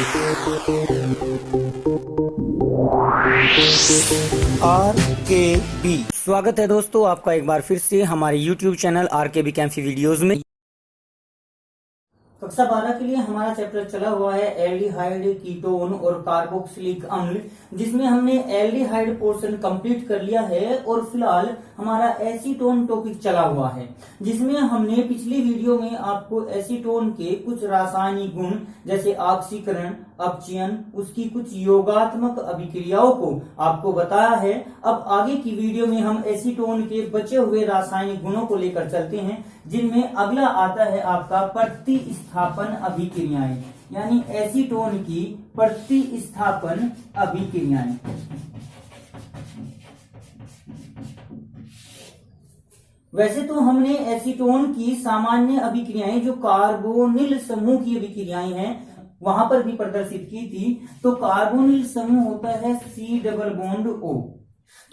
RKB स्वागत है दोस्तों आपका एक बार फिर से हमारे YouTube चैनल RKB कैंफी वीडियोस में। कक्षा 12 के लिए हमारा चैप्टर चला हुआ है एल्डिहाइड, कीटोन और कार्बोक्सिलिक अम्ल, जिसमें हमने एल्डिहाइड पोर्शन कंप्लीट कर लिया है और फिलहाल हमारा एसीटोन टॉपिक चला हुआ है, जिसमें हमने पिछली वीडियो में आपको एसीटोन के कुछ रासायनिक गुण जैसे ऑक्सीकरण, अपचयन, उसकी कुछ योगात्मक अभिक्रियाओं को आपको बताया है। अब आगे की वीडियो में हम एसीटोन के बचे हुए रासायनिक गुणों को लेकर चलते हैं, जिनमें अगला आता है आपका प्रतिस्थापन अभिक्रियाएं, यानी एसीटोन की प्रतिस्थापन अभिक्रियाएं। वैसे तो हमने एसीटोन की सामान्य अभिक्रियाएं जो कार्बोनिल समूह की अभिक्रियाएं हैं वहां पर भी प्रदर्शित की थी। तो कार्बोनिल समूह होता है C डबल बॉन्ड O।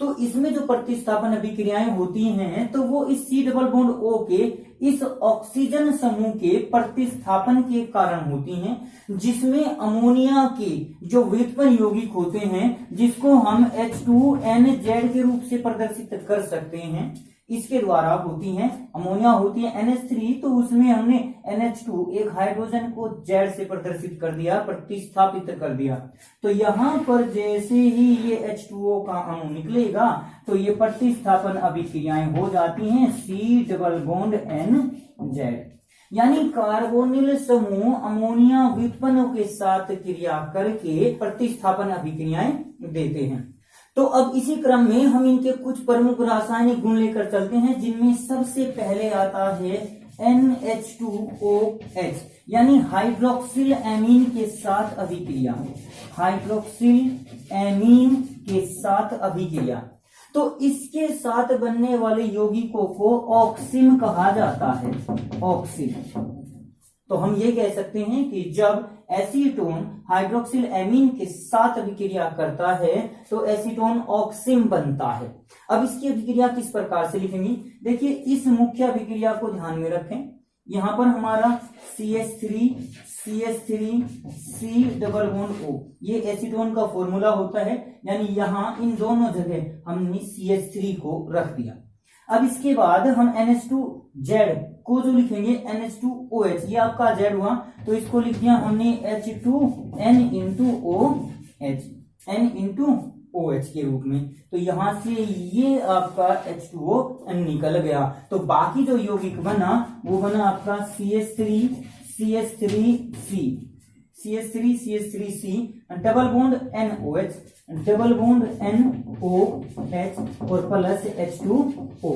तो इसमें जो प्रतिस्थापन अभिक्रियाएं होती हैं तो वो इस C डबल बॉन्ड O के इस ऑक्सीजन समूह के प्रतिस्थापन के कारण होती हैं, जिसमें अमोनिया के जो व्युत्पन्न यौगिक होते हैं जिसको हम H2NZ के रूप से प्रदर्शित कर सकते हैं, इसके द्वारा होती हैं। अमोनिया होती है NH3, तो उसमें हमने NH2 एक हाइड्रोजन को Z से प्रदर्शित कर दिया, प्रतिस्थापित कर दिया। तो यहां पर जैसे ही ये H2O का अणु निकलेगा तो ये प्रतिस्थापन अभिक्रियाएं हो जाती हैं C डबल बॉन्ड NZ, यानी कार्बोनिल समूह अमोनिया व्युत्पन्नों के साथ क्रिया करके प्रतिस्थापन अभिक्रियाएं देते हैं। तो अब इसी क्रम में हम इनके कुछ प्रमुख रासायनिक गुण लेकर चलते हैं, जिनमें सबसे पहले आता है NH2OH, यानी हाइड्रोक्सिल एमीन के साथ अभिक्रिया। हाइड्रोक्सिल एमीन के साथ अभिक्रिया, तो इसके साथ बनने वाले यौगिकों को ऑक्सिम कहा जाता है। ऑक्सिम। तो हम ये कह सकते हैं कि जब एसीटोन हाइड्रोक्सिल एमीन के साथ अभिक्रिया करता है तो एसीटोन ऑक्सिम बनता है। अब इसकी अभिक्रिया किस प्रकार से लिखेंगे, देखिए इस मुख्य अभिक्रिया को ध्यान में रखें। यहां पर हमारा CH3 C double bond O, ये एसीटोन का फॉर्मूला होता है, यानी यहां इन दोनों जगह हमने CH3 को रख दिया। अब इसके बाद हम NH2Z को जो लिखेंगे NH2OH, ये आपका Z हुआ, तो इसको लिख दिया हमने H2N into OH, N into OH के रूप में। तो यहां से ये आपका H2O निकल गया। तो बाकी जो यौगिक बना वो बना आपका CH3C double bond NOH, double bond NOH और प्लस H2O।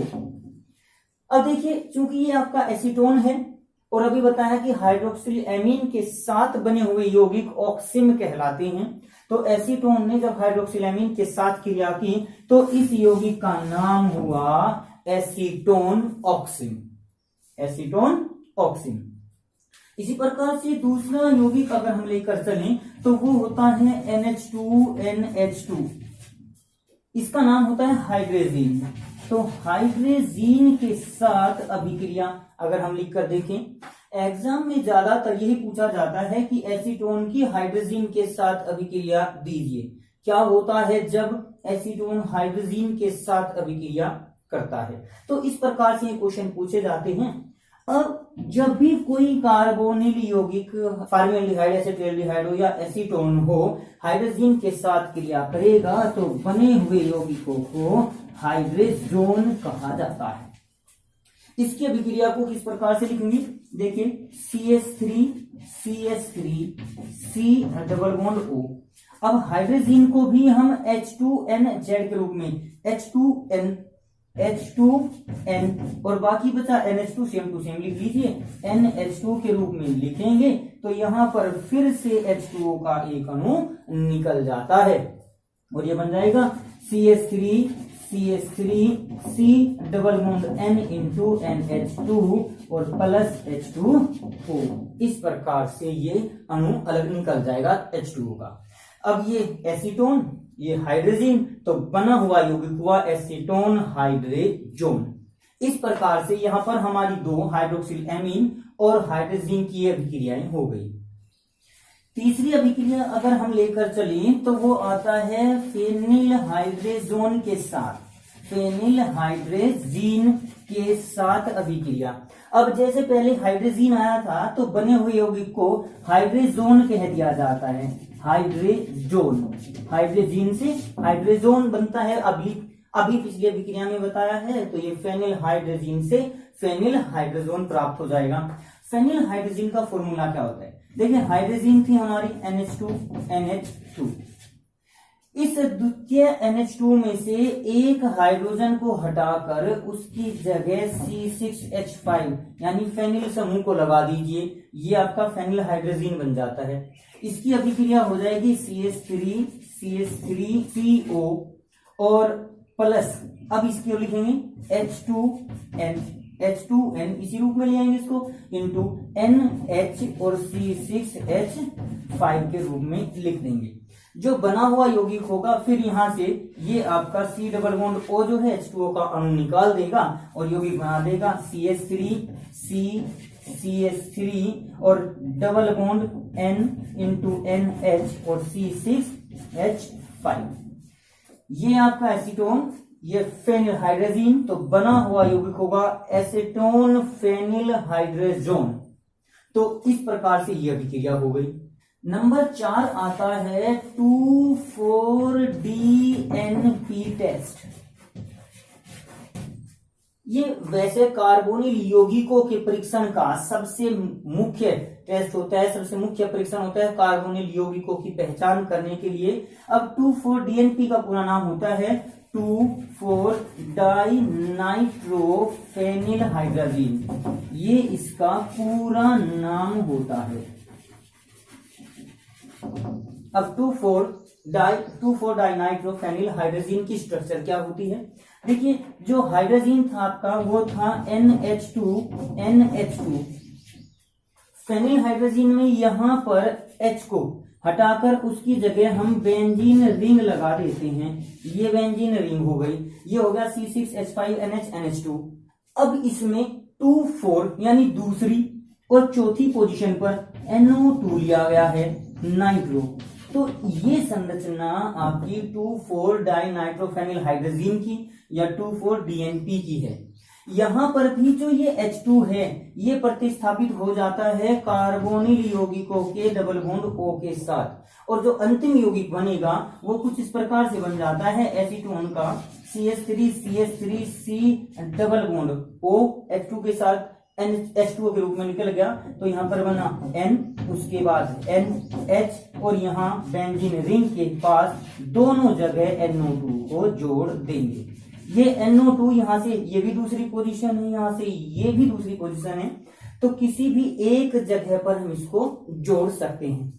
अब देखिए, चूंकि ये आपका एसीटोन है और अभी बताया कि हाइड्रोक्सिल एमीन के साथ बने हुए यौगिक ऑक्सिम कहलाते हैं, तो एसीटोन ने जब हाइड्रोक्सिल एमीन के साथ क्रिया की तो इस यौगिक का नाम हुआ एसीटोन ऑक्सिम। एसीटोन ऑक्सिम। इसी प्रकार से दूसरा यौगिक अगर हम लेकर चलें तो वो होता है NH2NH2, इसका नाम होता है हाइड्रेजीन। तो हाइड्रेजीन के साथ अभिक्रिया अगर हम लिखकर देखें, एग्जाम में ज्यादातर यही पूछा जाता है कि एसीटोन की हाइड्रोजीन के साथ अभिक्रिया दीजिए। क्या होता है जब एसीटोन हाइड्रोजीन के साथ अभिक्रिया करता है, तो इस प्रकार से ये क्वेश्चन पूछे जाते हैं। अब जब भी कोई कार्बोनिल यौगिक फॉर्मेल्डिहाइड, एसिटाल्डिहाइड हो या एसीटोन हो हाइड्रोजीन के साथ क्रिया करेगा तो बने हुए यौगिकों को हाइड्रेजोन कहा जाता है। इसकी अभिक्रिया को किस प्रकार से लिखेंगे, देखिए CH3C डबल बॉन्ड O। अब हाइड्रोजीन को भी हम H2NZ के रूप में H2N और बाकी बचा NH2 सेम टू सेम लिख लीजिए, NH2 के रूप में लिखेंगे तो यहां पर फिर से H2O का एक अणु निकल जाता है और ये बन जाएगा CH3C double bond N into NH2 और प्लस H2O। इस प्रकार से ये अणु अलग निकल जाएगा H2O का। अब ये एसीटोन, ये हाइड्रोजीन, तो बना हुआ यौगिक हुआ एसीटोन हाइड्रेजोन। इस प्रकार से यहां पर हमारी दो हाइड्रोक्सिल एमीन और हाइड्रोजीन की अभिक्रियाएं हो गई। तीसरी अभिक्रिया अगर हम लेकर चले तो वो आता है फेनिल हाइड्रेजोन के साथ, फेनिल हाइड्रेजीन के साथ अभिक्रिया। अब जैसे पहले हाइड्रोजीन आया था तो बने हुए यौगिक को हाइड्रेजोन कह दिया जाता है, हाइड्रेजोन। हाइड्रोजीन से हाइड्रेजोन बनता है, अभी पिछली अभिक्रिया में बताया है। तो ये फेनिल हाइड्रोजीन से फेनिल हाइड्रोजोन प्राप्त हो जाएगा। फेनिल हाइड्रोजीन का फॉर्मूला क्या होता है? देखिए हाइड्रोजीन थी हमारी NH2। इस द्वितीय NH2 में से एक हाइड्रोजन को हटाकर उसकी जगह C6H5 यानी फेनिल समूह को लगा दीजिए, ये आपका फेनिल हाइड्रोजीन बन जाता है। इसकी अभिक्रिया हो जाएगी CH3CO और प्लस, अब इसको लिखेंगे H2N इसी रूप में ले आएंगे इसको, इंटू NH और C6H5 के रूप में लिख देंगे। जो बना हुआ यौगिक होगा फिर यहां से ये आपका C डबल बॉन्ड O जो है H2O का अणु निकाल देगा और यौगिक बना देगा CH3 और double bond N into NH और C6H5। ये आपका एसीटोन, ये फेनिल हाइड्रोजीन, तो बना हुआ यौगिक होगा एसीटोन फेनिल हाइड्रोजोन। तो इस प्रकार से ये अभिक्रिया हो गई। नंबर 4 आता है 2,4-DNP टेस्ट। ये वैसे कार्बोनिल यौगिकों के परीक्षण का सबसे मुख्य टेस्ट होता है, सबसे मुख्य परीक्षण होता है कार्बोनिल यौगिकों की पहचान करने के लिए। अब 2,4-DNP का पूरा नाम होता है 2,4-डाइनाइट्रोफेनिल हाइड्रोजीन, ये इसका पूरा नाम होता है। अब 2,4-डाइनाइट्रोफेनिल हाइड्रोजीन की स्ट्रक्चर क्या होती है? देखिए जो हाइड्रोजीन था आपका वो था NH2। फेनिल हाइड्रोजीन में यहां पर H को हटाकर उसकी जगह हम बेंजीन रिंग लगा देते हैं, ये बेंजीन रिंग हो गई, ये हो गया C6H5NH2। अब इसमें 2,4 यानी दूसरी और चौथी पोजीशन पर NO2 लिया गया है, नाइट्रो। तो ये संरचना आपकी 2,4-डाइनाइट्रोफेनिल हाइड्रोजीन की या 2,4-DNP की है। यहां पर भी जो ये H2 है ये प्रतिस्थापित हो जाता है कार्बोनिल यौगिकों के डबल बॉन्ड O के साथ, और जो अंतिम यौगिक बनेगा वो कुछ इस प्रकार से बन जाता है एसीटोन का CH3 double bond O H2 के साथ H2O के रूप में निकल गया। तो यहाँ पर बना N, उसके बाद NH और यहाँ बेंजीन रिंग के पास दोनों जगह NO2 को जोड़ देंगे। ये NO2 यहाँ से ये भी दूसरी पोजीशन है, यहाँ से ये भी दूसरी पोजीशन है, तो किसी भी एक जगह पर हम इसको जोड़ सकते हैं।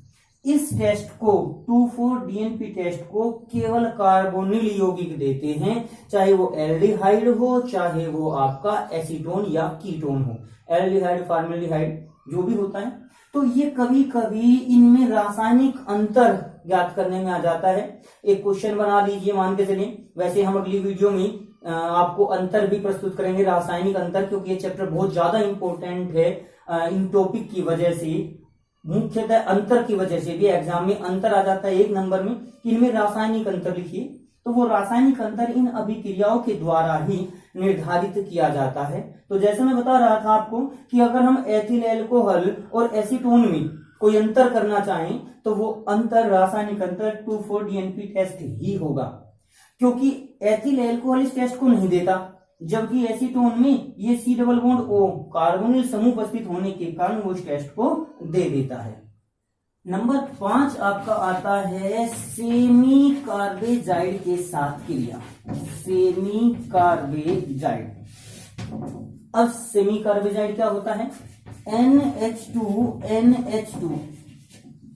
इस टेस्ट को 2,4-DNP टेस्ट को केवल कार्बोनिल यौगिक देते हैं, चाहे वो एल्डिहाइड हो चाहे वो आपका एसीटोन या कीटोन हो, एल्डिहाइड फॉर्मेल्डिहाइड जो भी होता है। तो ये कभी कभी इनमें रासायनिक अंतर ज्ञात करने में आ जाता है। एक क्वेश्चन बना लीजिए, मान के चलिए, वैसे हम अगली वीडियो में आपको अंतर भी प्रस्तुत करेंगे, रासायनिक अंतर, क्योंकि ये चैप्टर बहुत ज्यादा इंपॉर्टेंट है। इन टॉपिक की वजह से, मुख्यतः अंतर की वजह से भी एग्जाम में अंतर आ जाता है एक नंबर में, इनमें रासायनिक अंतर लिखिए। तो वो रासायनिक अंतर इन अभिक्रियाओं के द्वारा ही निर्धारित किया जाता है। तो जैसे मैं बता रहा था आपको कि अगर हम एथिल एल्कोहल और एसीटोन में कोई अंतर करना चाहें तो वो अंतर, रासायनिक अंतर 2,4-DNP टेस्ट ही होगा, क्योंकि एथिल एल्कोहल इस टेस्ट को नहीं देता, जबकि एसीटोन में ये C double bond O carbonyl समूह उपस्थित होने के कारण वो इस टेस्ट को दे देता है। नंबर 5 आपका आता है सेमी कार्बेजाइड के साथ क्रिया, सेमी कार्बेजाइड। अब सेमी कार्बेजाइड क्या होता है? NH2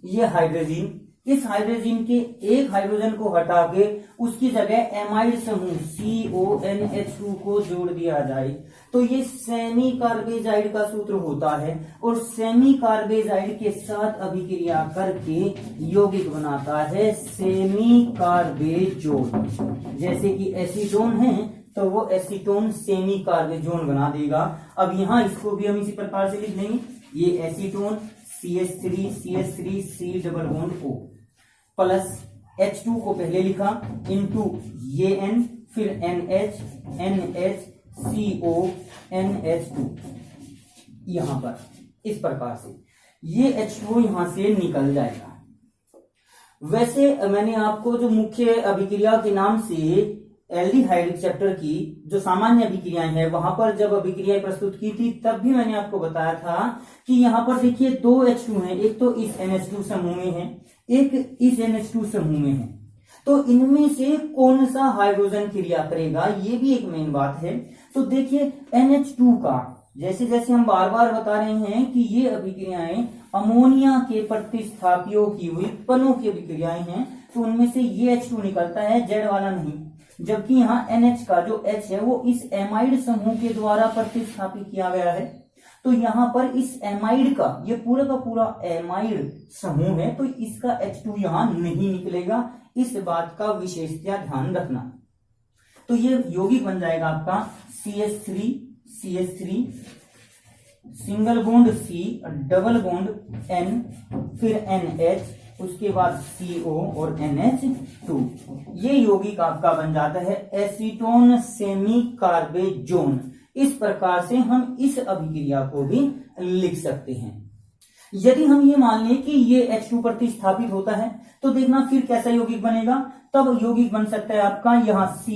ये हाइड्रोजन, इस हाइड्रोजन के एक हाइड्रोजन को हटा के उसकी जगह एमाइड समूह CONH2 को जोड़ दिया जाए तो ये सेमी कार्बेजाइड का सूत्र होता है, और सेमी कार्बेजाइड के साथ अभिक्रिया करके यौगिक बनाता है सेमी कार्बेजोन। जैसे कि एसीटोन है तो वो एसीटोन सेमी कार्बेजोन बना देगा। अब यहाँ इसको भी हम इसी प्रकार से लिख देंगे, ये acetone CH3 C double bond O plus H2 को पहले लिखा इंटू ये N, फिर NH NH CO NH2 यहां पर इस प्रकार से ये H2 यहां से निकल जाएगा। वैसे मैंने आपको जो मुख्य अभिक्रिया के नाम से एल्डिहाइड चैप्टर की जो सामान्य अभिक्रियाएं हैं वहां पर जब अभिक्रियाएं प्रस्तुत की थी तब भी मैंने आपको बताया था कि यहां पर देखिए दो H2 हैं, एक तो इस NH2 समूह में है, एक इस NH2 समूह में है, तो इनमें से कौन सा हाइड्रोजन क्रिया करेगा ये भी एक मेन बात है। तो देखिए NH2 का जैसे जैसे हम बार बार बता रहे हैं कि ये अभिक्रियाएं अमोनिया के प्रतिस्थापियों की व्युत्पन्नों की अभिक्रियाएं हैं, तो उनमें से ये H2 निकलता है, Z वाला नहीं, जबकि यहाँ NH का जो H है वो इस एमाइड समूह के द्वारा प्रतिस्थापित किया गया है। तो यहाँ पर इस एमाइड का ये पूरा का पूरा एमाइड समूह है, तो इसका H2 यहाँ नहीं निकलेगा, इस बात का विशेषतया ध्यान रखना। तो ये यौगिक बन जाएगा आपका CH3 single bond C double bond N, फिर NH, उसके बाद CO और NH2। ये यौगिक आपका बन जाता है एसीटोन सेमी कार्बेजोन। इस प्रकार से हम इस अभिक्रिया को भी लिख सकते हैं। यदि हम ये मान लें कि ये H2 प्रतिस्थापित होता है तो देखना फिर कैसा यौगिक बनेगा। तब यौगिक बन सकता है आपका यहाँ C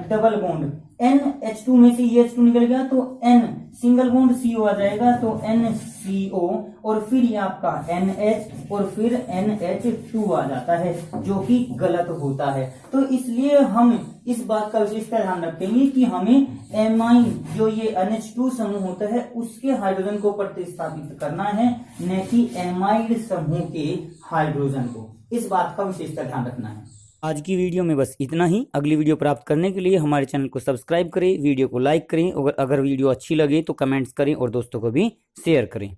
double bond N, H2 में से ये H2 निकल गया तो N सिंगल बॉन्ड CO आ जाएगा, तो NCO और फिर ये आपका NH और फिर NH2 आ जाता है, जो कि गलत होता है। तो इसलिए हम इस बात का विशेष ध्यान रखेंगे कि हमें एमाइन जो ये NH2 समूह होता है उसके हाइड्रोजन को प्रतिस्थापित करना है, न कि एमाइड समूह के हाइड्रोजन को। इस बात का विशेष ध्यान रखना है। आज की वीडियो में बस इतना ही। अगली वीडियो प्राप्त करने के लिए हमारे चैनल को सब्सक्राइब करें, वीडियो को लाइक करें और अगर वीडियो अच्छी लगे तो कमेंट्स करें और दोस्तों को भी शेयर करें।